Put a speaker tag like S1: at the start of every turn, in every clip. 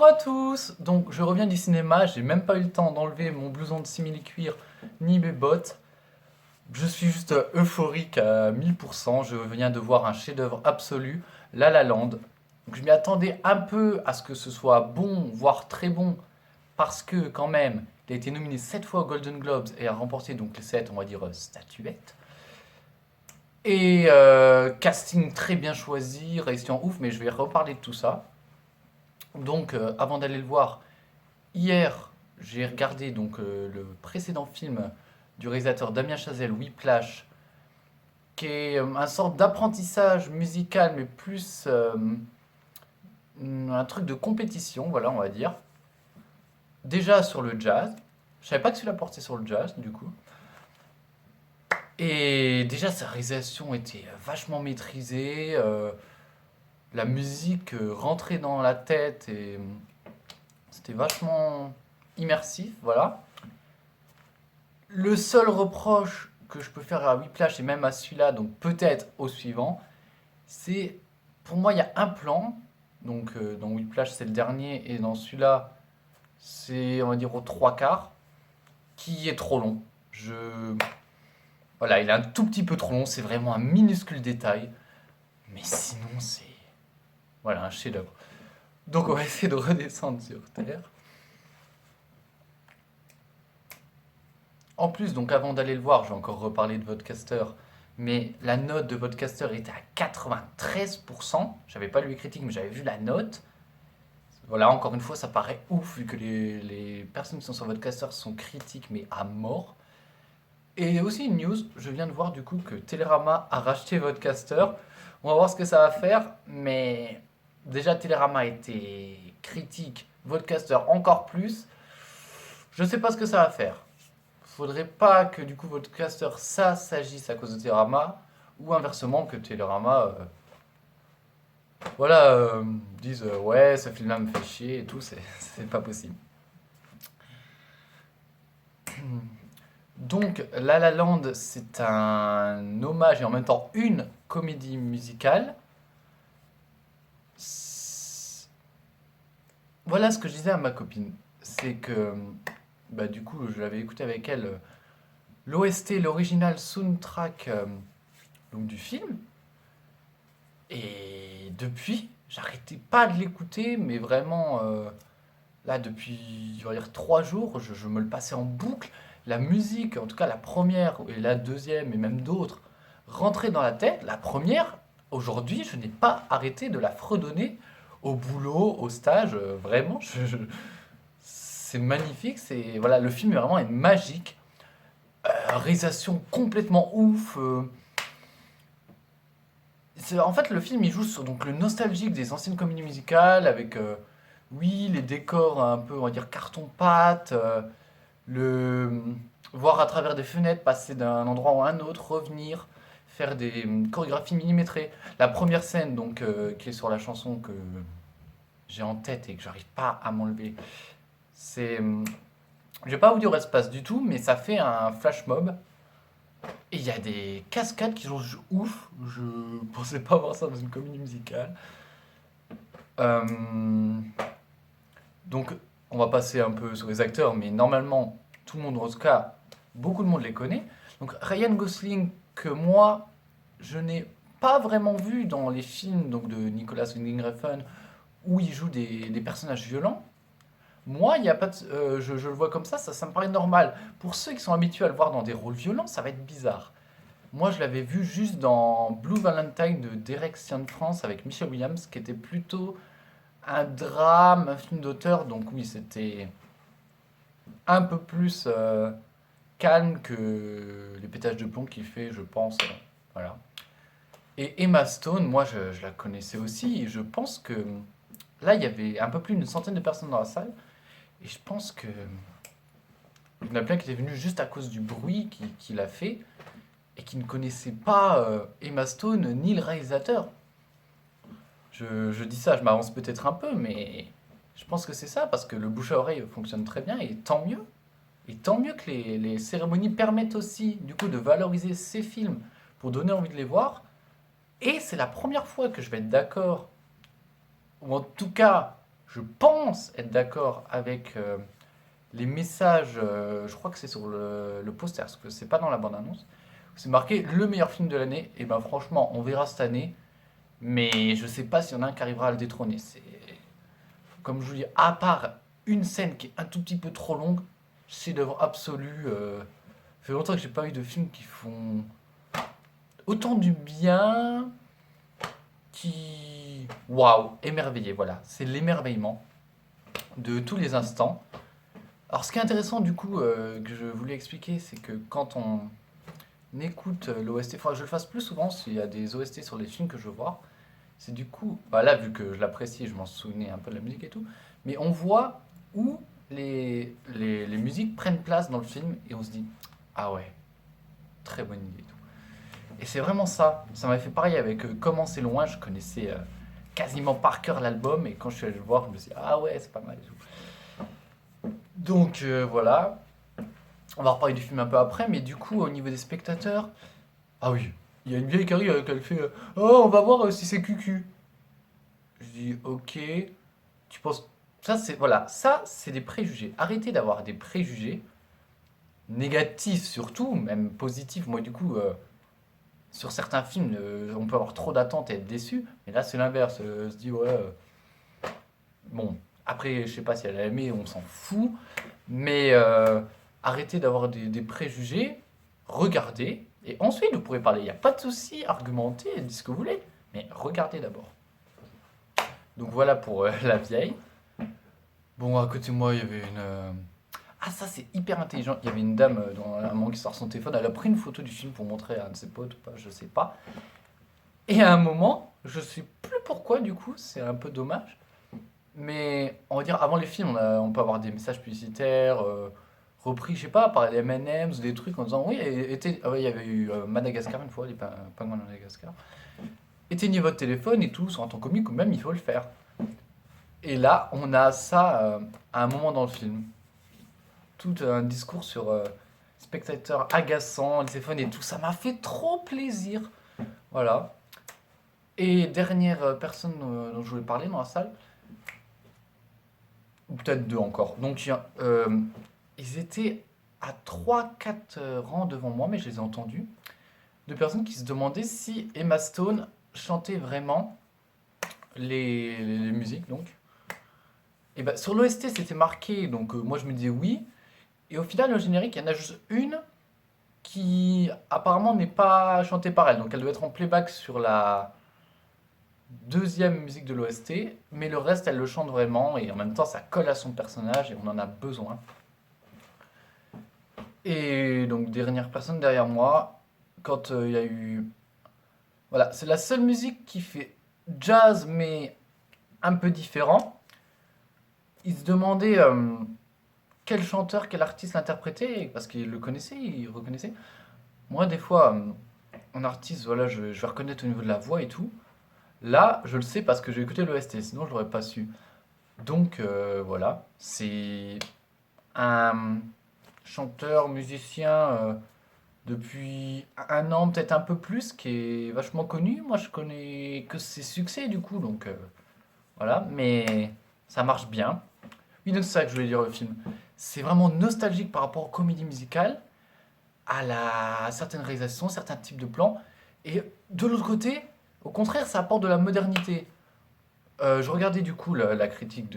S1: Bonjour à tous! Donc je reviens du cinéma, j'ai même pas eu le temps d'enlever mon blouson de simili-cuir ni mes bottes. Je suis juste euphorique à 1000%, je viens de voir un chef-d'œuvre absolu, La La Land. Donc je m'y attendais un peu à ce que ce soit bon, voire très bon, parce que quand même, il a été nominé 7 fois aux Golden Globes et a remporté donc les 7, on va dire, statuettes. Et casting très bien choisi, réalisation ouf, mais je vais reparler de tout ça. Donc avant d'aller le voir, hier, j'ai regardé donc le précédent film du réalisateur Damien Chazelle, Whiplash, qui est un sorte d'apprentissage musical, mais plus un truc de compétition, voilà, on va dire. Déjà sur le jazz. Je savais pas que celui-là portait sur le jazz, du coup. Et déjà, sa réalisation était vachement maîtrisée. La musique rentrait dans la tête et c'était vachement immersif, voilà. Le seul reproche que je peux faire à Whiplash et même à celui-là, donc peut-être au suivant, c'est pour moi il y a un plan, donc dans Whiplash c'est le dernier et dans celui-là c'est on va dire aux trois quarts, qui est trop long. Voilà, il est un tout petit peu trop long, c'est vraiment un minuscule détail, mais sinon c'est voilà un chef-d'œuvre. Donc on va essayer de redescendre sur Terre. En plus, donc avant d'aller le voir, je vais encore reparler de Vodcaster, mais la note de Vodcaster était à 93%. J'avais pas lu les critiques, mais j'avais vu la note. Voilà, encore une fois, ça paraît ouf, vu que les personnes qui sont sur Vodcaster sont critiques, mais à mort. Et aussi une news, je viens de voir du coup que Télérama a racheté Vodcaster. On va voir ce que ça va faire, mais déjà Télérama était critique, Vodcaster encore plus. Je sais pas ce que ça va faire. Faudrait pas que du coup votre caster ça s'agisse à cause de Télérama ou inversement que Télérama voilà dise ouais ce film là me fait chier et tout, c'est pas possible. Donc La La Land c'est un hommage et en même temps une comédie musicale. Voilà ce que je disais à ma copine, c'est que bah, du coup je l'avais écouté avec elle l'OST, l'original soundtrack donc, du film. Et depuis, j'arrêtais pas de l'écouter, mais vraiment, là, depuis, on va dire, 3 jours, je me le passais en boucle. La musique, en tout cas la première et la deuxième, et même d'autres, rentraient dans la tête. La première, aujourd'hui, je n'ai pas arrêté de la fredonner au boulot, au stage. Vraiment, c'est magnifique. Voilà, le film est vraiment magique. Réalisation complètement ouf. En fait, le film, il joue sur donc, le nostalgique des anciennes comédies musicales, avec, oui, les décors un peu, on va dire, carton-pâte, le voir à travers des fenêtres, passer d'un endroit à un autre, revenir, faire des chorégraphies millimétrées. La première scène, donc, qui est sur la chanson que j'ai en tête et que j'arrive pas à m'enlever, c'est... je vais pas vous dire où elle se passe du tout, mais ça fait un flash mob. Et il y a des cascades qui sont ouf. Je pensais pas voir ça dans une comédie musicale. Euh, donc, on va passer un peu sur les acteurs, mais normalement, tout le monde, en tout cas, beaucoup de monde les connaît. Donc, Ryan Gosling, que moi, je n'ai pas vraiment vu dans les films donc, de Nicolas Winding Refn, où il joue des personnages violents. Moi, il y a pas je le vois comme ça me paraît normal. Pour ceux qui sont habitués à le voir dans des rôles violents, ça va être bizarre. Moi, je l'avais vu juste dans Blue Valentine de Derek Cianfrance avec Michelle Williams, qui était plutôt un drame, un film d'auteur. Donc oui, c'était un peu plus calme que les pétages de plomb qu'il fait, je pense. Voilà. Et Emma Stone, moi, je la connaissais aussi. Et je pense que là, il y avait un peu plus d'une centaine de personnes dans la salle. Et je pense que il y en a plein qui étaient venus juste à cause du bruit qu'il a fait et qui ne connaissaient pas Emma Stone ni le réalisateur. Je dis ça, je m'avance peut-être un peu, mais je pense que c'est ça, parce que le bouche à oreille fonctionne très bien, et tant mieux. Et tant mieux que les cérémonies permettent aussi, du coup, de valoriser ces films pour donner envie de les voir. Et c'est la première fois que je vais être d'accord, ou en tout cas, je pense être d'accord avec les messages, je crois que c'est sur le poster, parce que c'est pas dans la bande-annonce. C'est marqué le meilleur film de l'année. Et ben franchement, on verra cette année. Mais je sais pas s'il y en a un qui arrivera à le détrôner. C'est comme je vous dis, à part une scène qui est un tout petit peu trop longue, chef-d'œuvre absolu. Ça fait longtemps que j'ai pas eu de films qui font autant du bien, qui waouh, émerveillé. Voilà, c'est l'émerveillement de tous les instants. Alors, ce qui est intéressant du coup que je voulais expliquer, c'est que quand on écoute l'OST, il faudra que je le fasse plus souvent s'il y a des OST sur les films que je vois. C'est du coup, bah là, vu que je l'apprécie, je m'en souvenais un peu de la musique et tout, mais on voit où les musiques prennent place dans le film et on se dit, ah ouais, très bonne idée et tout. Et c'est vraiment ça. Ça m'a fait pareil avec Comment c'est loin, je connaissais quasiment par cœur l'album et quand je suis allé le voir, je me suis dit, ah ouais, c'est pas mal et tout. Donc voilà, on va reparler du film un peu après, mais du coup, au niveau des spectateurs, ah oui, il y a une vieille qui arrive, elle fait oh, on va voir si c'est cucu. Je dis ok, tu penses. Ça, c'est voilà, ça, c'est des préjugés. Arrêtez d'avoir des préjugés négatifs surtout, même positifs. Moi, du coup, sur certains films, on peut avoir trop d'attentes et être déçu. Mais là, c'est l'inverse. Se dit ouais, bon. Après, je sais pas si elle a aimé, on s'en fout. Mais arrêtez d'avoir des préjugés. Regardez. Et ensuite, vous pourrez parler. Il n'y a pas de souci, argumentez, dites ce que vous voulez. Mais regardez d'abord. Donc voilà pour la vieille. Bon, à côté de moi, il y avait une. Ah, ça, c'est hyper intelligent. Il y avait une dame dans un moment qui sort son téléphone. Elle a pris une photo du film pour montrer à un de ses potes ou pas, je sais pas. Et à un moment, je sais plus pourquoi, du coup, c'est un peu dommage. Mais on va dire, avant les films, on peut avoir des messages publicitaires repris, je sais pas, par les M&M's, des trucs en disant oui, ah ouais, il y avait eu Madagascar une fois, les pingouins de Madagascar. Éteignez votre téléphone et tout, sur un ton comique, ou même il faut le faire. Et là, on a ça à un moment dans le film. Tout un discours sur spectateur agaçant, le téléphone et tout. Ça m'a fait trop plaisir. Voilà. Et dernière personne dont je voulais parler dans la salle, ou peut-être deux encore. Donc, ils étaient à trois quatre rangs devant moi, mais je les ai entendus. De personnes qui se demandaient si Emma Stone chantait vraiment les musiques, donc. Et bah, sur l'OST, c'était marqué, donc moi je me disais oui. Et au final, le générique, il y en a juste une qui apparemment n'est pas chantée par elle. Donc elle doit être en playback sur la deuxième musique de l'OST, mais le reste, elle le chante vraiment, et en même temps, ça colle à son personnage, et on en a besoin. Et donc, dernière personne derrière moi, quand il y a eu... Voilà, c'est la seule musique qui fait jazz, mais un peu différent. Il se demandait quel chanteur, quel artiste l'interprétait, parce qu'il le connaissait, il reconnaissait. Moi, des fois, un artiste, voilà, je vais reconnaître au niveau de la voix et tout. Là, je le sais parce que j'ai écouté l'OST, sinon je l'aurais pas su. Donc voilà, c'est un chanteur, musicien depuis un an, peut-être un peu plus, qui est vachement connu. Moi, je connais que ses succès du coup, donc voilà, mais ça marche bien. Oui, donc c'est ça que je voulais dire le film. C'est vraiment nostalgique par rapport aux comédies musicales, à certaines réalisations, certains types de plans. Et de l'autre côté, au contraire, ça apporte de la modernité. Je regardais du coup la critique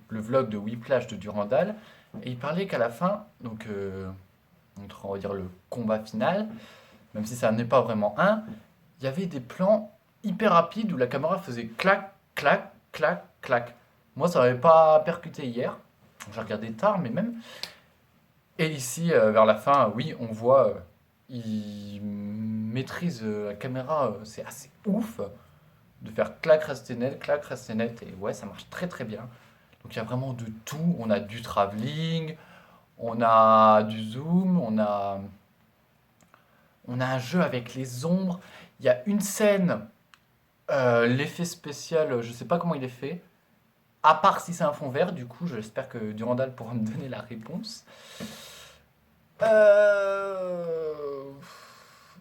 S1: le vlog de Whiplash de Durandal, et il parlait qu'à la fin, donc entre on va dire le combat final, même si ça n'est pas vraiment un, il y avait des plans hyper rapides où la caméra faisait clac, clac, clac, clac. Moi, ça m'avait pas percuté hier. J'ai regardé tard, mais même. Et ici, vers la fin, oui, on voit, il maîtrise la caméra, c'est assez ouf de faire clac, rester net, et ouais, ça marche très très bien. Donc il y a vraiment de tout. On a du travelling, on a du zoom, on a un jeu avec les ombres. Il y a une scène, l'effet spécial, je sais pas comment il est fait. À part si c'est un fond vert, du coup, j'espère que Durandal pourra me donner la réponse. Euh,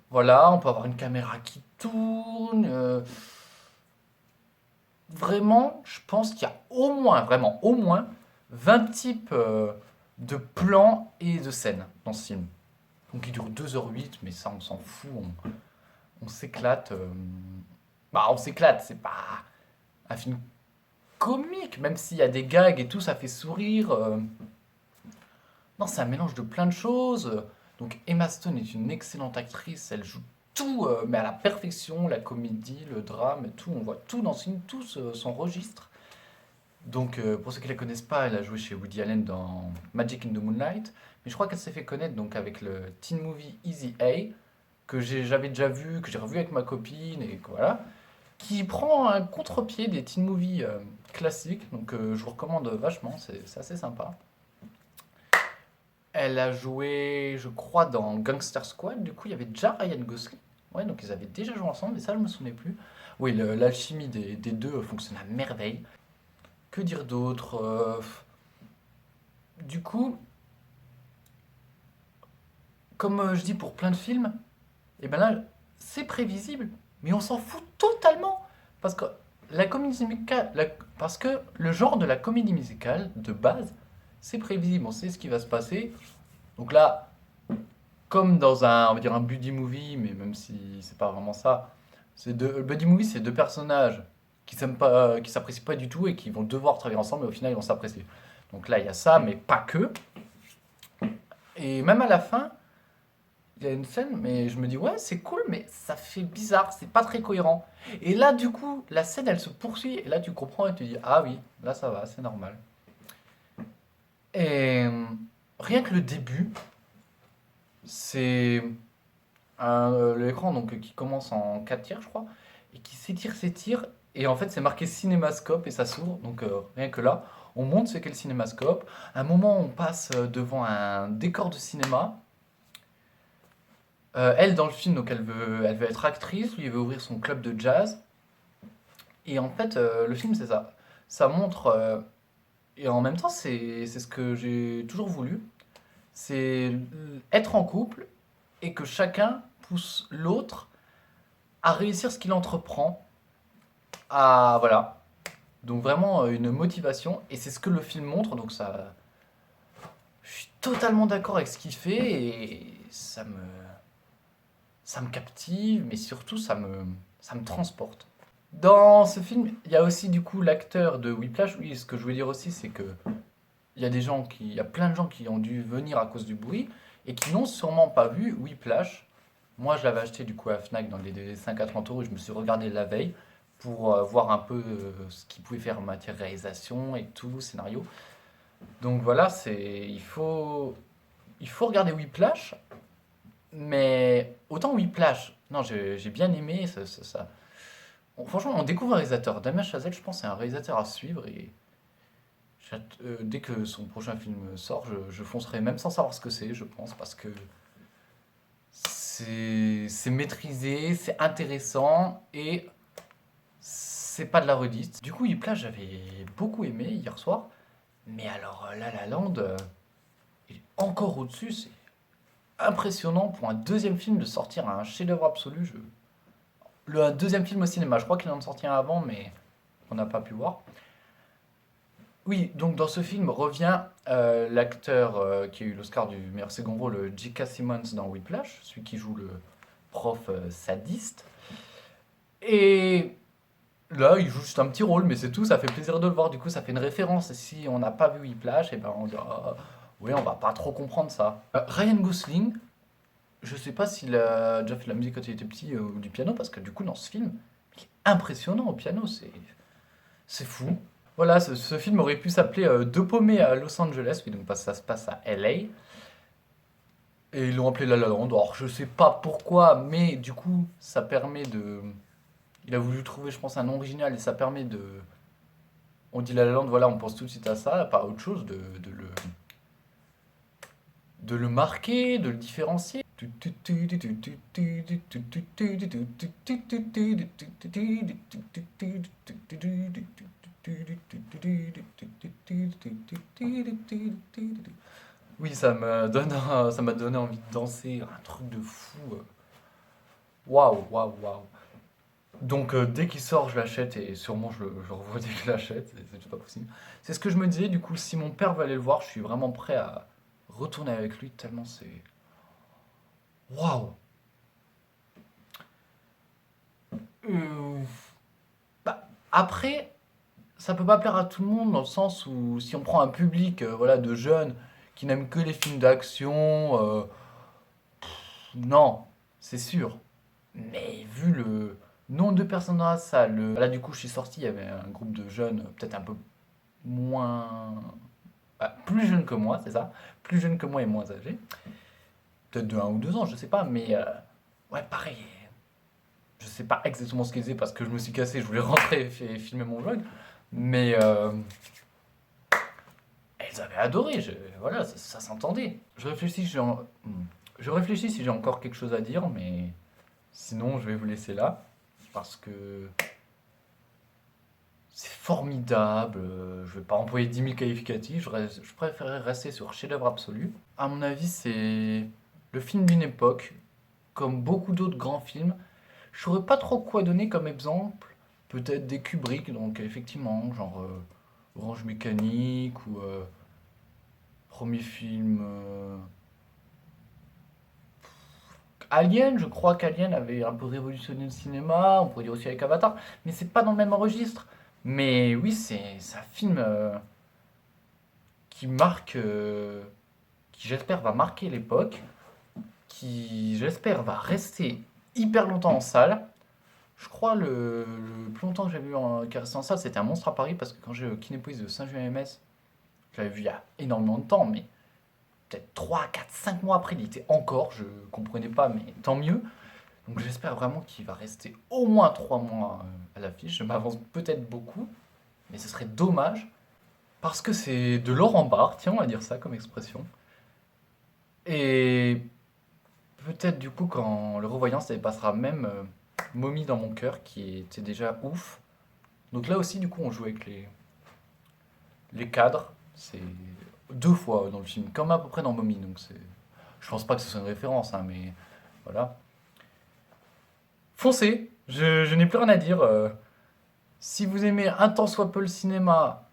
S1: Voilà, on peut avoir une caméra qui tourne. vraiment, je pense qu'il y a au moins, vraiment, au moins 20 types de plans et de scènes dans ce film. Donc il dure 2h08, mais ça, on s'en fout, on s'éclate. Bah, on s'éclate, c'est pas un film comique, même s'il y a des gags et tout, ça fait sourire. Non, c'est un mélange de plein de choses. Donc Emma Stone est une excellente actrice, elle joue tout, mais à la perfection, la comédie, le drame, et tout, on voit tout dans ce film, tout son registre. Donc pour ceux qui ne la connaissent pas, elle a joué chez Woody Allen dans Magic in the Moonlight, mais je crois qu'elle s'est fait connaître donc avec le teen movie Easy A, que j'avais déjà vu, que j'ai revu avec ma copine, et que voilà, qui prend un contre-pied des teen movies classiques, donc je vous recommande vachement, c'est assez sympa. Elle a joué, je crois, dans Gangster Squad. Du coup, il y avait déjà Ryan Gosling. Ouais, donc ils avaient déjà joué ensemble, mais ça, je me souvenais plus. Oui, l'alchimie des deux fonctionne à merveille. Que dire d'autre Du coup, comme je dis pour plein de films, et ben là, c'est prévisible, mais on s'en fout totalement. Parce que la comédie musicale, parce que le genre de la comédie musicale, de base, c'est prévisible. On sait ce qui va se passer. Donc là, comme dans un, on va dire un buddy movie, mais même si c'est pas vraiment ça, le buddy movie, c'est deux personnages qui s'aiment pas, qui s'apprécient pas du tout et qui vont devoir travailler ensemble, et au final ils vont s'apprécier. Donc là, il y a ça, mais pas que. Et même à la fin, il y a une scène, mais je me dis ouais, c'est cool, mais ça fait bizarre, c'est pas très cohérent. Et là, du coup, la scène, elle se poursuit, et là, tu comprends et tu dis ah oui, là ça va, c'est normal. Et rien que le début, c'est l'écran donc qui commence en 4 tiers, je crois, et qui s'étire, et en fait c'est marqué cinémascope et ça s'ouvre, donc rien que là, on monte ce qu'est le cinémascope. À un moment, on passe devant un décor de cinéma. Elle, dans le film, donc elle veut être actrice, lui il veut ouvrir son club de jazz, et en fait, le film c'est ça. Ça montre, et en même temps, c'est ce que j'ai toujours voulu, c'est être en couple et que chacun pousse l'autre à réussir ce qu'il entreprend. Ah, voilà. Donc vraiment une motivation, et c'est ce que le film montre, donc ça... Je suis totalement d'accord avec ce qu'il fait, et ça me captive, mais surtout ça me transporte. Dans ce film, il y a aussi du coup l'acteur de Whiplash. Oui, ce que je voulais dire aussi, c'est que il y a plein de gens qui ont dû venir à cause du bruit, et qui n'ont sûrement pas vu Whiplash. Moi, je l'avais acheté du coup à Fnac dans les DVD 5 à 30 euros, et je me suis regardé la veille pour voir un peu ce qu'il pouvait faire en matière de réalisation et tout, scénario. Donc voilà, il faut regarder Whiplash, mais autant Whiplash, non, j'ai bien aimé franchement, on découvre un réalisateur. Damien Chazelle, je pense, c'est un réalisateur à suivre, et dès que son prochain film sort, je foncerai même sans savoir ce que c'est, je pense, parce que c'est maîtrisé, c'est intéressant, et c'est pas de la redite. Du coup, Whiplash, j'avais beaucoup aimé hier soir, mais alors La La Land, il est encore au-dessus. C'est impressionnant pour un deuxième film de sortir un chef-d'œuvre absolu. Un deuxième film au cinéma, je crois qu'il en sortit un avant, mais on n'a pas pu voir. Oui, donc dans ce film revient l'acteur qui a eu l'Oscar du meilleur second rôle, J.K. Simmons dans Whiplash, celui qui joue le prof sadiste. Et là, il joue juste un petit rôle, mais c'est tout, ça fait plaisir de le voir. Du coup, ça fait une référence. Et si on n'a pas vu Whiplash, et ben on dira, oui, on va pas trop comprendre ça. Ryan Gosling, je sais pas s'il a déjà fait de la musique quand il était petit ou du piano, parce que du coup, dans ce film, il est impressionnant au piano, c'est fou. Voilà, ce film aurait pu s'appeler Deux paumés à Los Angeles, oui, donc parce que ça se passe à LA. Et ils l'ont appelé La La Land. Alors, je sais pas pourquoi, mais du coup, ça permet de. Il a voulu trouver, je pense, un nom original, et ça permet de. On dit La La Land, voilà, on pense tout de suite à ça, pas à autre chose, de le marquer, de le différencier. Oui, ça m'a donné envie de danser, un truc de fou. Waouh, waouh, waouh. Donc dès qu'il sort, je l'achète et sûrement je le revois dès que je l'achète, c'est juste pas possible. C'est ce que je me disais, du coup, si mon père veut aller le voir, je suis vraiment prêt à retourner avec lui tellement c'est... Waouh! Euh, Bah, après, ça peut pas plaire à tout le monde dans le sens où si on prend un public voilà, de jeunes qui n'aiment que les films d'action, non, c'est sûr. Mais vu le nombre de personnes dans la salle, là du coup je suis sorti, il y avait un groupe de jeunes peut-être un peu moins... plus jeunes que moi, c'est ça. Plus jeunes que moi et moins âgés. Peut-être de 1 ou 2 ans, je sais pas, mais ouais, pareil. Je sais pas exactement ce qu'ils faisaient parce que je me suis cassé, je voulais rentrer et filmer mon vlog. Mais elles avaient adoré, voilà, ça s'entendait. Je réfléchis si j'ai encore quelque chose à dire, mais sinon je vais vous laisser là. Parce que c'est formidable, je vais pas employer 10 000 qualificatifs, je préférerais rester sur chef-d'œuvre absolu. À mon avis, c'est le film d'une époque, comme beaucoup d'autres grands films. Je saurais pas trop quoi donner comme exemple. Peut-être des Kubrick, donc effectivement, genre Orange Mécanique ou premier film Alien. Je crois qu'Alien avait un peu révolutionné le cinéma. On pourrait dire aussi avec Avatar, mais c'est pas dans le même registre. Mais oui, c'est un film qui marque, qui j'espère va marquer l'époque, qui j'espère va rester hyper longtemps en salle. Je crois le plus longtemps que j'ai vu qui est resté en salle, c'était un Monstre à Paris, parce que quand j'ai eu Kinépolis de Saint-Julien-MS, je l'avais vu il y a énormément de temps, mais peut-être 3 4 5 mois après, il était encore, je comprenais pas, mais tant mieux. Donc j'espère vraiment qu'il va rester au moins 3 mois à l'affiche. Je m'avance peut-être beaucoup, mais ce serait dommage, parce que c'est de l'or en barre, tiens, on va dire ça comme expression. Et peut-être du coup, quand le revoyant, ça passera même Mommy dans mon cœur, qui était déjà ouf. Donc là aussi, du coup, on joue avec les cadres. C'est 2 fois dans le film, comme à peu près dans Mommy. Donc c'est, je pense pas que ce soit une référence, hein, mais voilà. Foncez, je n'ai plus rien à dire. Si vous aimez un tant soit peu le cinéma,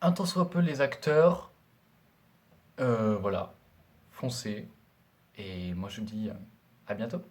S1: un tant soit peu les acteurs, voilà, foncez. Et moi je vous dis à bientôt.